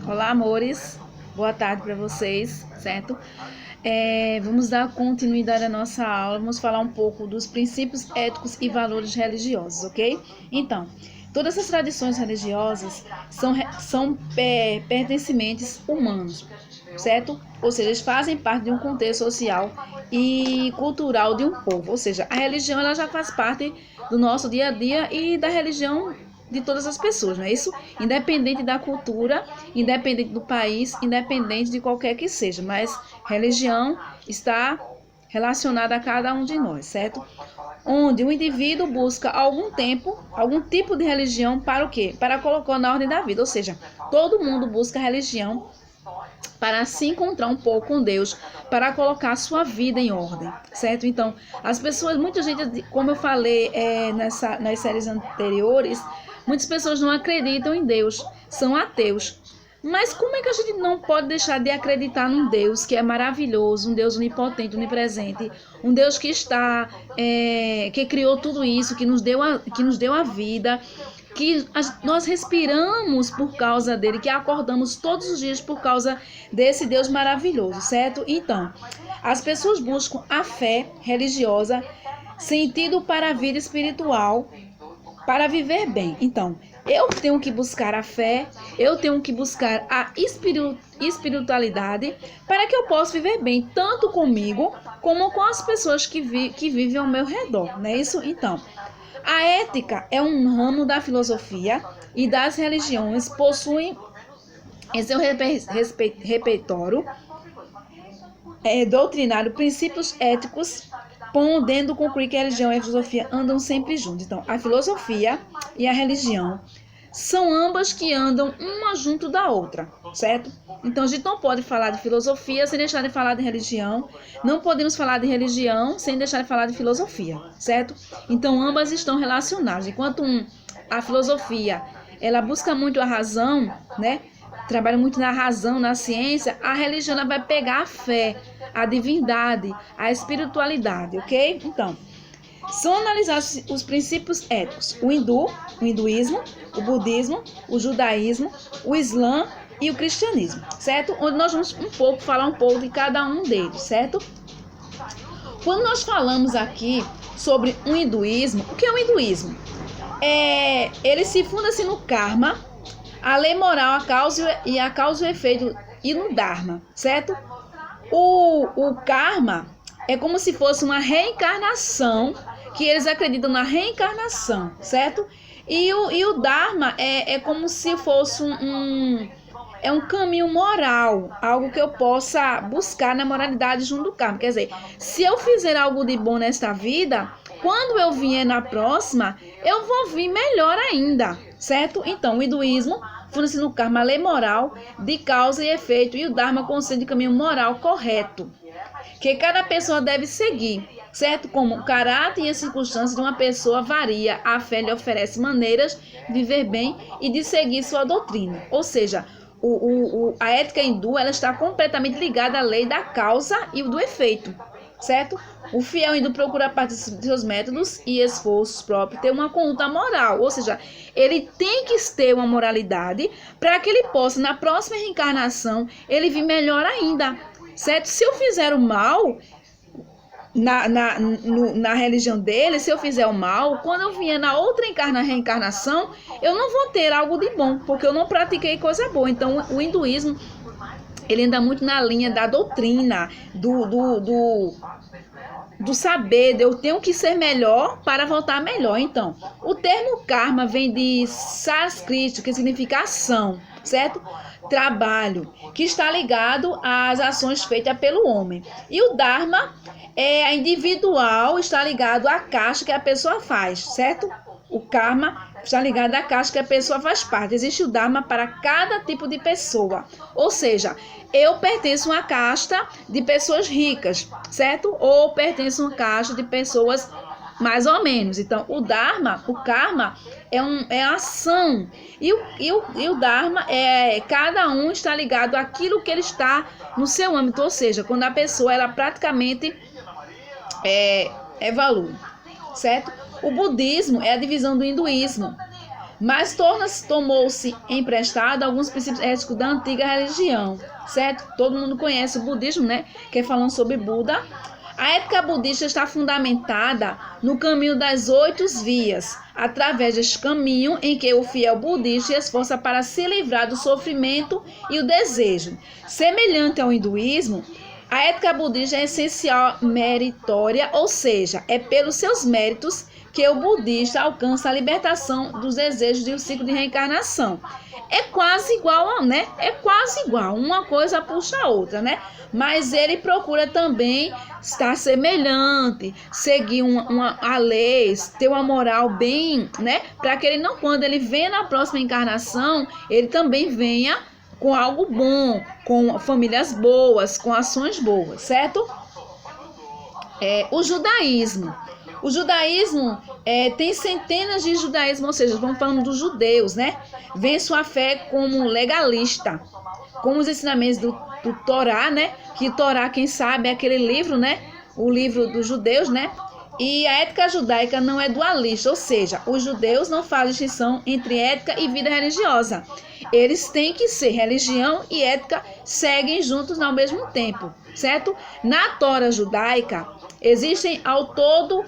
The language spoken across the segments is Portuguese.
Olá, amores. Boa tarde para vocês, certo? Vamos dar continuidade à nossa aula. Vamos falar um pouco dos princípios éticos e valores religiosos, ok? Então, todas as tradições religiosas são pertencimentes humanos, certo? Ou seja, eles fazem parte de um contexto social e cultural de um povo. Ou seja, a religião ela já faz parte do nosso dia a dia e da religião de todas as pessoas, não é isso? Independente da cultura, independente do país, independente de qualquer que seja, mas religião está relacionada a cada um de nós, certo? Onde o indivíduo busca algum tipo de religião para o quê? Para colocar na ordem da vida, ou seja, todo mundo busca religião para se encontrar um pouco com Deus, para colocar a sua vida em ordem, certo? Então, as pessoas, muita gente, como eu falei nas séries anteriores, muitas pessoas não acreditam em Deus, são ateus. Mas como é que a gente não pode deixar de acreditar num Deus que é maravilhoso, um Deus onipotente, onipresente, um Deus que que criou tudo isso, que nos deu a vida, que nós respiramos por causa dele, que acordamos todos os dias por causa desse Deus maravilhoso, certo? Então, as pessoas buscam a fé religiosa, sentido para a vida espiritual, para viver bem. Então, eu tenho que buscar a fé, eu tenho que buscar a espiritualidade para que eu possa viver bem, tanto comigo como com as pessoas que vivem ao meu redor, não é isso? Então, a ética é um ramo da filosofia e das religiões, possuem em seu repertório doutrinário princípios éticos, podendo concluir que a religião e a filosofia andam sempre juntos. Então, a filosofia e a religião são ambas que andam uma junto da outra, certo? Então, a gente não pode falar de filosofia sem deixar de falar de religião. Não podemos falar de religião sem deixar de falar de filosofia, certo? Então, ambas estão relacionadas. Enquanto a filosofia, ela busca muito a razão, né? Trabalha muito na razão, na ciência, a religião ela vai pegar a fé, a divindade, a espiritualidade, ok? Então, são analisados os princípios éticos: o hinduísmo, o budismo, o judaísmo, o islã e o cristianismo, certo? Onde nós vamos falar um pouco de cada um deles, certo? Quando nós falamos aqui sobre o hinduísmo, o que é o hinduísmo? Ele se funda-se no karma, a lei moral, a causa e o efeito, e no dharma, certo? O karma é como se fosse uma reencarnação, que eles acreditam na reencarnação, certo? E o dharma é como se fosse um caminho moral, algo que eu possa buscar na moralidade junto do karma. Quer dizer, se eu fizer algo de bom nesta vida, quando eu vier na próxima, eu vou vir melhor ainda, certo? Então, o hinduísmo funda-se no karma, a lei moral de causa e efeito, e o dharma concede o caminho moral correto, que cada pessoa deve seguir, certo? Como o caráter e as circunstâncias de uma pessoa varia, a fé lhe oferece maneiras de viver bem e de seguir sua doutrina. Ou seja, a ética hindu ela está completamente ligada à lei da causa e do efeito, certo? O fiel hindu procura, a partir de seus métodos e esforços próprios, ter uma conduta moral, ou seja, ele tem que ter uma moralidade para que ele possa, na próxima reencarnação, ele vir melhor ainda, certo? Se eu fizer o mal na religião dele, se eu fizer o mal, quando eu vier na outra reencarnação, eu não vou ter algo de bom, porque eu não pratiquei coisa boa. Então, o hinduísmo, ele anda muito na linha da doutrina, do saber, eu tenho que ser melhor para voltar melhor. Então, o termo karma vem de sânscrito, que significa ação, certo? Trabalho, que está ligado às ações feitas pelo homem. E o dharma é individual, está ligado à caixa que a pessoa faz, certo? O karma está ligado à caixa que a pessoa faz parte. Existe o dharma para cada tipo de pessoa. Ou seja, eu pertenço a uma casta de pessoas ricas, certo? Ou pertenço a uma casta de pessoas mais ou menos. Então, o dharma, o karma, é a ação. E o dharma cada um está ligado àquilo que ele está no seu âmbito. Ou seja, quando a pessoa, ela praticamente evolui, certo? O budismo é a divisão do hinduísmo. mas tomou-se emprestado alguns princípios éticos da antiga religião, certo? Todo mundo conhece o budismo, né? Que é falando sobre Buda. A ética budista está fundamentada no caminho das 8 vias, através deste caminho em que o fiel budista se esforça para se livrar do sofrimento e o desejo. Semelhante ao hinduísmo, a ética budista é essencial meritória, ou seja, é pelos seus méritos que o budista alcança a libertação dos desejos e o ciclo de reencarnação. É quase igual, né? É quase igual, uma coisa puxa a outra, né? Mas ele procura também estar semelhante, seguir a lei, ter uma moral bem, né? Para que ele não, quando ele venha na próxima encarnação, ele também venha com algo bom, com famílias boas, com ações boas, certo? O judaísmo. O judaísmo tem centenas de judaísmo, ou seja, vamos falando dos judeus, né? Vem sua fé como legalista, como os ensinamentos do Torá, né? Que Torá, quem sabe, é aquele livro, né? O livro dos judeus, né? E a ética judaica não é dualista, ou seja, os judeus não fazem distinção entre ética e vida religiosa. Eles têm que ser religião e ética, seguem juntos ao mesmo tempo, certo? Na Torá judaica, existem ao todo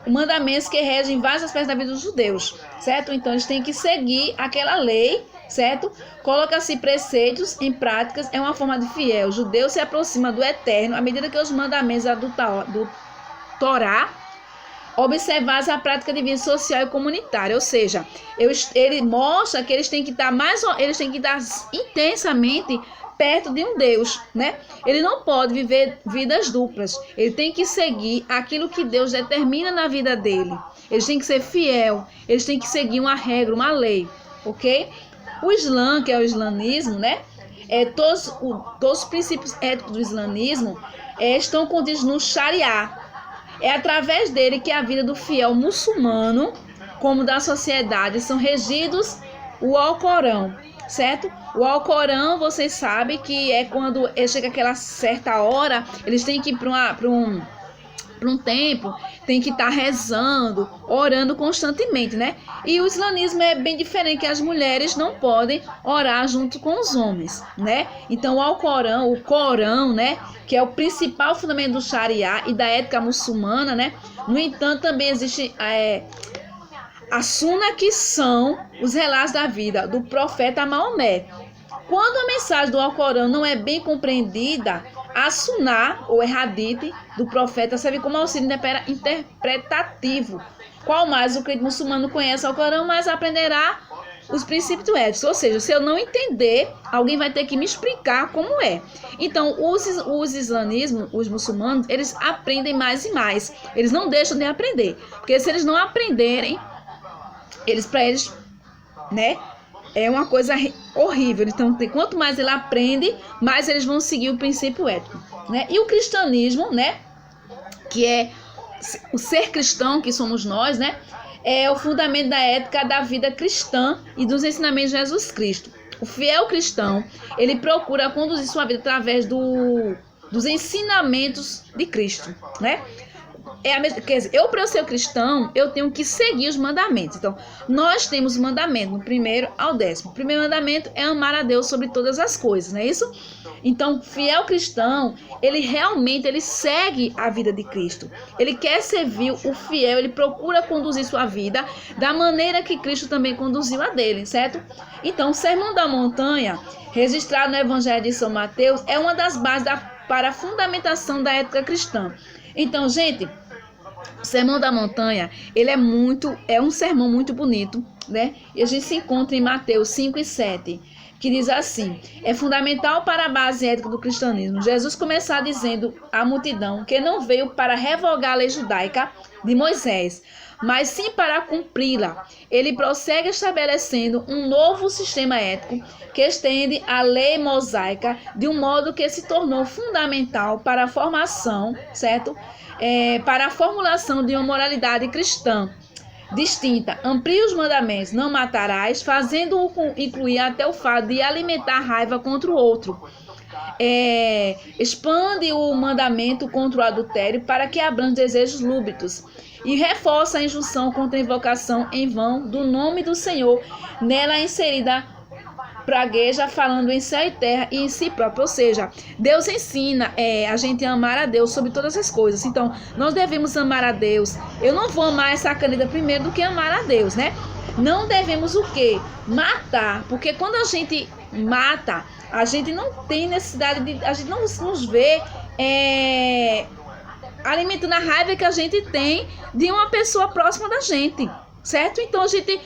mandamentos que regem vários aspectos da vida dos judeus, certo? Então, eles têm que seguir aquela lei, certo? Coloca-se preceitos em práticas, é uma forma de fiel. O judeu se aproxima do eterno à medida que os mandamentos do Torá observar a prática de vida social e comunitária, ou seja, ele mostra que eles têm que estar intensamente perto de um Deus, né? Ele não pode viver vidas duplas. Ele tem que seguir aquilo que Deus determina na vida dele. Eles têm que ser fiel, eles têm que seguir uma regra, uma lei, ok? O Islã, que é o islamismo, né? Todos os princípios éticos do islamismo estão contidos no Sharia. É através dele que a vida do fiel muçulmano, como da sociedade, são regidos o Alcorão, certo? O Alcorão, vocês sabem que é quando chega aquela certa hora, eles têm que ir para um templo, tem que estar rezando, orando constantemente, né? E o islamismo é bem diferente, que as mulheres não podem orar junto com os homens, né? Então, o Corão, né? Que é o principal fundamento do Sharia e da ética muçulmana, né? No entanto, também existe a Sunna, que são os relatos da vida do profeta Maomé. Quando a mensagem do Alcorão não é bem compreendida, a Suná, ou Hadith, do profeta, serve como auxílio interpretativo. Qual mais o crente muçulmano conhece o Alcorão, mais aprenderá os princípios éticos. Ou seja, se eu não entender, alguém vai ter que me explicar como é. Então, os islamismos, os muçulmanos, eles aprendem mais e mais. Eles não deixam de aprender. Porque se eles não aprenderem, para eles, né? É uma coisa horrível. Então, quanto mais ele aprende, mais eles vão seguir o princípio ético, né? E o cristianismo, né? Que é o ser cristão, que somos nós, né? É o fundamento da ética da vida cristã e dos ensinamentos de Jesus Cristo. O fiel cristão, ele procura conduzir sua vida através dos ensinamentos de Cristo, né? Quer dizer, para eu ser cristão, eu tenho que seguir os mandamentos. Então, nós temos mandamentos, do 1º ao 10º. O primeiro mandamento é amar a Deus sobre todas as coisas, não é isso? Então, o fiel cristão, ele segue a vida de Cristo. Ele quer servir o fiel, ele procura conduzir sua vida da maneira que Cristo também conduziu a dele, certo? Então, o Sermão da Montanha, registrado no Evangelho de São Mateus, é uma das bases para a fundamentação da ética cristã. Então, gente, o Sermão da Montanha, ele é um sermão muito bonito, né? E a gente se encontra em Mateus 5 e 7, que diz assim: é fundamental para a base ética do cristianismo Jesus começar dizendo à multidão que não veio para revogar a lei judaica de Moisés, mas sim para cumpri-la. Ele prossegue estabelecendo um novo sistema ético que estende a lei mosaica de um modo que se tornou fundamental para a formação, certo? Para a formulação de uma moralidade cristã distinta. Amplia os mandamentos: não matarás, fazendo-o incluir até o fato de alimentar raiva contra o outro. Expande o mandamento contra o adultério para que abrange desejos lúbritos. e reforça a injunção contra a invocação em vão do nome do Senhor, nela inserida pragueja, falando em céu e terra e em si próprio. Ou seja, Deus ensina a gente a amar a Deus sobre todas as coisas. Então, nós devemos amar a Deus. Eu não vou amar essa caneta primeiro do que amar a Deus, né? Não devemos o quê? Matar. Porque quando a gente mata, a gente não tem necessidade de... A gente não nos vê alimentando a raiva que a gente tem de uma pessoa próxima da gente, certo? Então, a gente...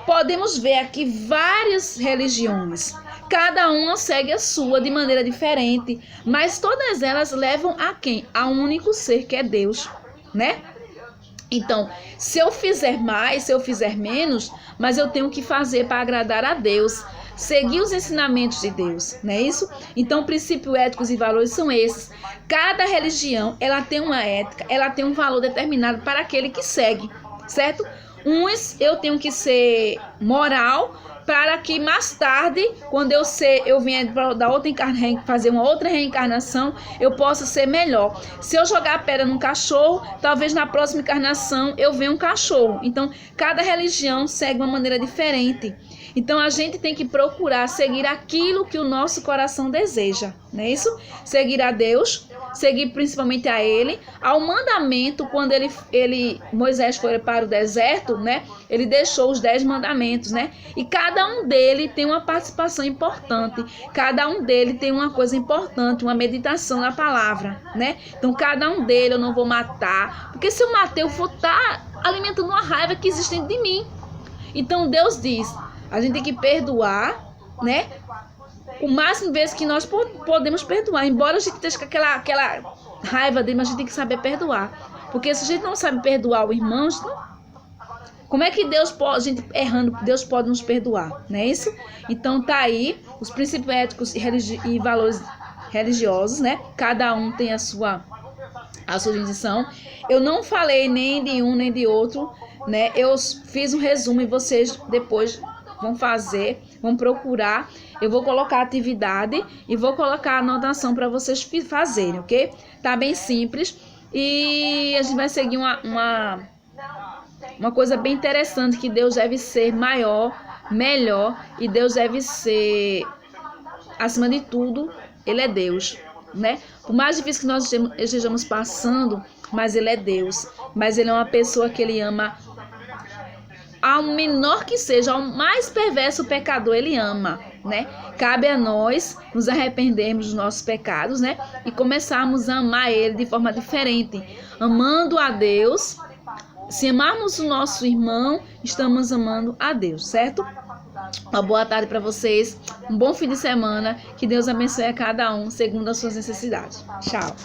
Podemos ver aqui várias religiões. Cada uma segue a sua de maneira diferente, mas todas elas levam a quem? A um único ser, que é Deus, né? Então, se eu fizer mais, se eu fizer menos, mas eu tenho que fazer para agradar a Deus, seguir os ensinamentos de Deus, não é isso? Então, princípios éticos e valores são esses. Cada religião, ela tem uma ética, ela tem um valor determinado para aquele que segue, certo? Uns eu tenho que ser moral para que mais tarde, quando eu venha da outra fazer uma outra reencarnação, eu possa ser melhor. Se eu jogar a pedra num cachorro, talvez na próxima encarnação eu venha um cachorro. Então, cada religião segue uma maneira diferente. Então, a gente tem que procurar seguir aquilo que o nosso coração deseja, não é isso? Seguir a Deus, seguir principalmente a Ele, ao mandamento. Quando Moisés foi para o deserto, né? Ele deixou os 10 mandamentos, né? E cada um dele tem uma participação importante, cada um dele tem uma coisa importante, uma meditação na palavra, né? Então, cada um dele eu não vou matar, porque se eu matar, eu vou estar alimentando uma raiva que existe dentro de mim. Então, Deus diz, a gente tem que perdoar, né? O máximo de vezes que nós podemos perdoar. Embora a gente esteja com aquela raiva dele, mas a gente tem que saber perdoar. Porque se a gente não sabe perdoar o irmão, como é que Deus pode, a gente errando, Deus pode nos perdoar, não é isso? Então tá aí os princípios éticos e valores religiosos, né? Cada um tem a sua jurisdição. Eu não falei nem de um nem de outro, né? Eu fiz um resumo e vocês depois vão procurar. Eu vou colocar a atividade e vou colocar a anotação para vocês fazerem, ok? Tá bem simples. E a gente vai seguir uma coisa bem interessante, que Deus deve ser maior, melhor, e Deus deve ser, acima de tudo, Ele é Deus, né? Por mais difícil que nós estejamos passando, mas Ele é Deus. Mas Ele é uma pessoa que Ele ama, ao menor que seja, ao mais perverso pecador, Ele ama, né? Cabe a nós nos arrependermos dos nossos pecados, né? E começarmos a amar Ele de forma diferente. Amando a Deus, se amarmos o nosso irmão, estamos amando a Deus, certo? Uma boa tarde para vocês, um bom fim de semana, que Deus abençoe a cada um segundo as suas necessidades. Tchau!